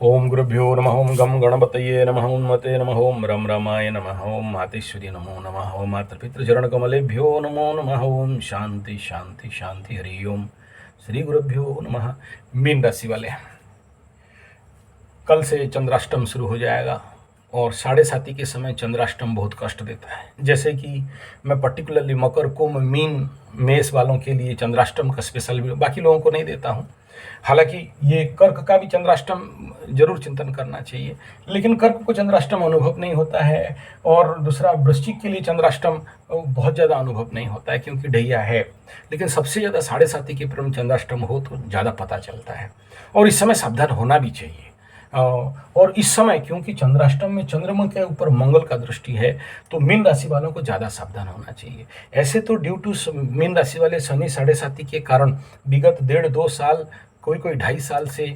ओम गुरुभ्यो नमः ओम गम गणपतये नमः ओम मते नमः ओम रम रमाय नमः ओम मातेश्वरी नमो नमः ओम मातृपितृचरणकमलेभ्यो नमो नमः ओम शांति शांति शांति हरि ओम। श्री गुरुभ्यो नमः। मीन राशि वाले, कल से चंद्राष्टम शुरू हो जाएगा और 7:30 के समय चंद्राष्टम बहुत कष्ट देता है। जैसे कि मैं पर्टिकुलरली मकर, कुंभ, मीन, मेष वालों के लिए चंद्राष्टम का स्पेशल वीडियो, बाकी लोगों को नहीं देता हूँ। हालांकि ये कर्क का भी चंद्राष्टम जरूर चिंतन करना चाहिए, लेकिन कर्क को चंद्राष्टम अनुभव नहीं होता है। और दूसरा, वृश्चिक के लिए चंद्राष्टम बहुत ज़्यादा अनुभव नहीं होता है क्योंकि ढैया है। लेकिन सबसे ज़्यादा 7:30 के क्रम चंद्राष्टम हो तो ज़्यादा पता चलता है और इस समय सावधान होना भी चाहिए। और इस समय क्योंकि चंद्राष्टम में चंद्रमा के ऊपर मंगल का दृष्टि है तो मीन राशि वालों को ज़्यादा सावधान होना चाहिए। ऐसे तो ड्यू टू मीन राशि वाले शनि 7:30 के कारण विगत 1.5-2 साल, कोई 2.5 साल से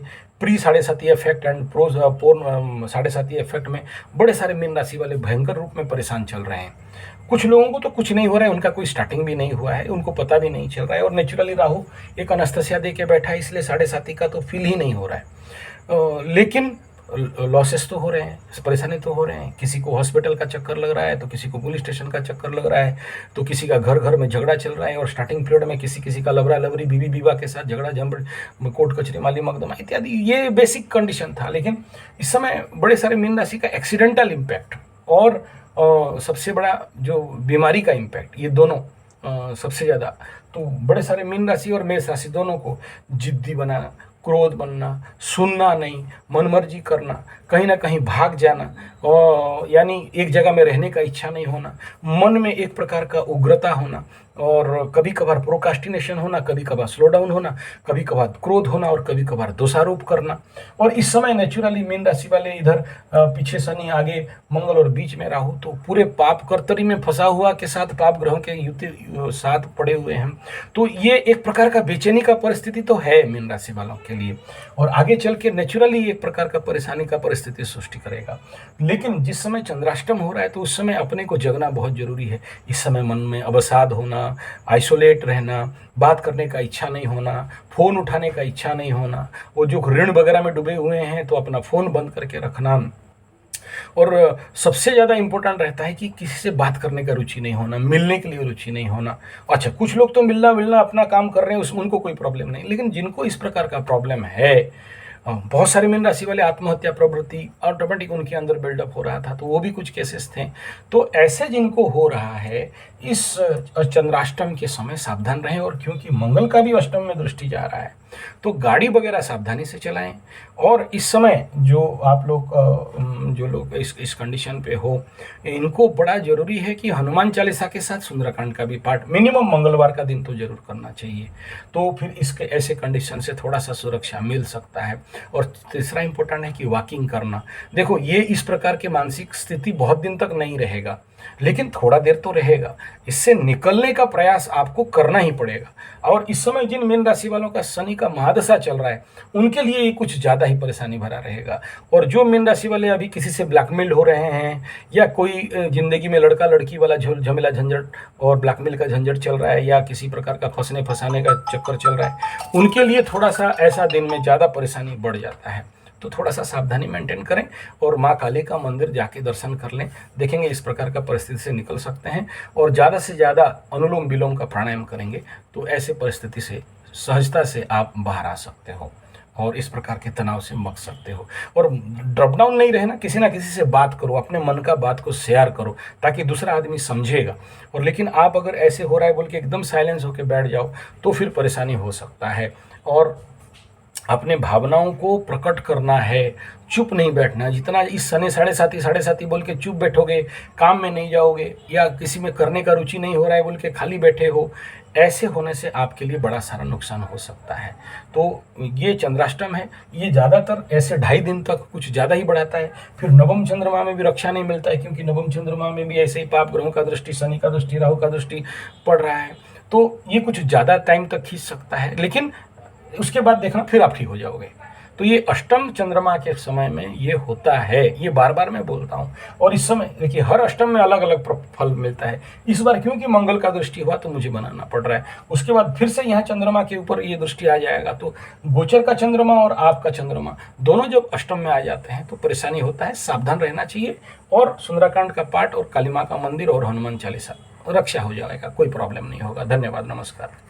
pre 7:30 effect and pro 7:30 effect में बड़े सारे मीन राशि वाले भयंकर रूप में परेशान चल रहे हैं। कुछ लोगों को तो कुछ नहीं हो रहा है, उनका कोई स्टार्टिंग भी नहीं हुआ है, उनको पता भी नहीं चल रहा है। और नेचुरली राहु एक अनस्तसिया दे के बैठा है, इसलिए 7:30 का तो फील ही नहीं हो रहा है। लेकिन लॉसेस तो हो रहे हैं, परेशानी तो हो रहे हैं। किसी को हॉस्पिटल का चक्कर लग रहा है तो किसी को पुलिस स्टेशन का चक्कर लग रहा है, तो किसी का घर घर में झगड़ा चल रहा है। और स्टार्टिंग पीरियड में किसी किसी का लवरा लवरी, बीवी विवाह के साथ झगड़ा, कोर्ट कचहरी, माली मकदमा इत्यादि, ये बेसिक कंडीशन था। लेकिन इस समय बड़े सारे मीन राशि का एक्सीडेंटल इम्पैक्ट और सबसे बड़ा जो बीमारी का इम्पैक्ट, ये दोनों सबसे ज़्यादा। तो बड़े सारे मीन राशि और मेष राशि दोनों को जिद्दी बनाना, क्रोध बनना, सुनना नहीं, मनमर्जी करना, कहीं ना कहीं भाग जाना, और यानी एक जगह में रहने का इच्छा नहीं होना, मन में एक प्रकार का उग्रता होना, और कभी कभार प्रोकास्टिनेशन होना, कभी कभार स्लो डाउन होना, कभी कभार क्रोध होना और कभी कभार दोषारोप करना। और इस समय नेचुरली मीन राशि वाले इधर पीछे शनि, आगे मंगल और बीच में राहु, तो पूरे पाप कर्तरी में फंसा हुआ के साथ पाप ग्रहों के युति साथ पड़े हुए हैं। तो ये एक प्रकार का बेचैनी का परिस्थिति तो है मीन राशि वालों के लिए, और आगे चल के नेचुरली एक प्रकार का परेशानी का परिस्थिति सृष्टि करेगा। लेकिन जिस समय चंद्राष्टम हो रहा है तो उस समय अपने को जगना बहुत जरूरी है। इस समय मन में अवसाद होना, आइसोलेट रहना, बात करने का इच्छा नहीं होना, फ़ोन उठाने का इच्छा नहीं होना, वो जो ऋण वगैरह में डूबे हुए हैं तो अपना फ़ोन बंद करके रखना। और सबसे ज़्यादा इम्पोर्टेंट रहता है कि किसी से बात करने का रुचि नहीं होना, मिलने के लिए रुचि नहीं होना। अच्छा, कुछ लोग तो मिलना अपना काम कर रहे हैं, उनको कोई प्रॉब्लम नहीं, लेकिन जिनको इस प्रकार का प्रॉब्लम है, बहुत सारे मीन राशि वाले आत्महत्या प्रवृत्ति ऑटोमेटिक उनके अंदर बिल्डअप हो रहा था, तो वो भी कुछ केसेस थे। तो ऐसे जिनको हो रहा है, इस चंद्राष्टम के समय सावधान रहें। और क्योंकि मंगल का भी अष्टम में दृष्टि जा रहा है तो गाड़ी वगैरह सावधानी से चलाएं। और इस समय जो आप लोग जो लोग इस कंडीशन पे हो, इनको बड़ा जरूरी है कि हनुमान चालीसा के साथ सुंदरकांड का भी पाठ मिनिमम मंगलवार का दिन तो जरूर करना चाहिए। तो फिर इसके ऐसे कंडीशन से थोड़ा सा सुरक्षा मिल सकता है। और तीसरा इंपॉर्टेंट है कि वॉकिंग करना। देखो, ये इस प्रकार की मानसिक स्थिति बहुत दिन तक नहीं रहेगा, लेकिन थोड़ा देर तो रहेगा। इससे निकलने का प्रयास आपको करना ही पड़ेगा। और इस समय जिन मीन राशि वालों का शनि का महादशा चल रहा है उनके लिए ये कुछ ज़्यादा ही परेशानी भरा रहेगा। और जो मीन राशि वाले अभी किसी से ब्लैकमेल हो रहे हैं, या कोई जिंदगी में लड़का लड़की वाला झमेला झंझट और ब्लैकमेल का झंझट चल रहा है, या किसी प्रकार का फंसने फंसाने का चक्कर चल रहा है, उनके लिए थोड़ा सा ऐसा दिन में ज़्यादा परेशानी बढ़ जाता है। तो थोड़ा सा सावधानी मेंटेन करें और माँ काली का मंदिर जाके दर्शन कर लें, देखेंगे इस प्रकार का परिस्थिति से निकल सकते हैं। और ज़्यादा से ज़्यादा अनुलोम विलोम का प्राणायाम करेंगे तो ऐसे परिस्थिति से सहजता से आप बाहर आ सकते हो और इस प्रकार के तनाव से बच सकते हो। और ड्रॉप डाउन नहीं रहना, किसी ना किसी से बात करो, अपने मन का बात को शेयर करो ताकि दूसरा आदमी समझेगा। और लेकिन आप अगर ऐसे हो रहा है बोल के एकदम साइलेंस होकर बैठ जाओ तो फिर परेशानी हो सकता है। और अपने भावनाओं को प्रकट करना है, चुप नहीं बैठना। जितना इस शनि 7:30 बोल के चुप बैठोगे, काम में नहीं जाओगे, या किसी में करने का रुचि नहीं हो रहा है बोल के खाली बैठे हो, ऐसे होने से आपके लिए बड़ा सारा नुकसान हो सकता है। तो ये चंद्राष्टम है, ये ज़्यादातर ऐसे 2.5 दिन तक कुछ ज़्यादा ही बढ़ाता है। फिर नवम चंद्रमा में भी रक्षा नहीं मिलता है, क्योंकि नवम चंद्रमा में भी ऐसे ही पाप ग्रहों का दृष्टि, शनि का दृष्टि, राहु का दृष्टि पड़ रहा है। तो ये कुछ ज़्यादा टाइम तक खींच सकता है, लेकिन उसके बाद देखना फिर आप ठीक हो जाओगे। तो ये अष्टम चंद्रमा के समय में ये होता है, ये बार बार मैं बोलता हूँ। और इस समय देखिए हर अष्टम में अलग अलग फल मिलता है। इस बार क्योंकि मंगल का दृष्टि हुआ तो मुझे बनाना पड़ रहा है। उसके बाद फिर से यहाँ चंद्रमा के ऊपर ये दृष्टि आ जाएगा, तो गोचर का चंद्रमा और आपका चंद्रमा दोनों जब अष्टम में आ जाते हैं तो परेशानी होता है, सावधान रहना चाहिए। और सुंदराकांड का पाठ और काली माँ का मंदिर और हनुमान चालीसा, रक्षा हो जाएगा, कोई प्रॉब्लम नहीं होगा। धन्यवाद, नमस्कार।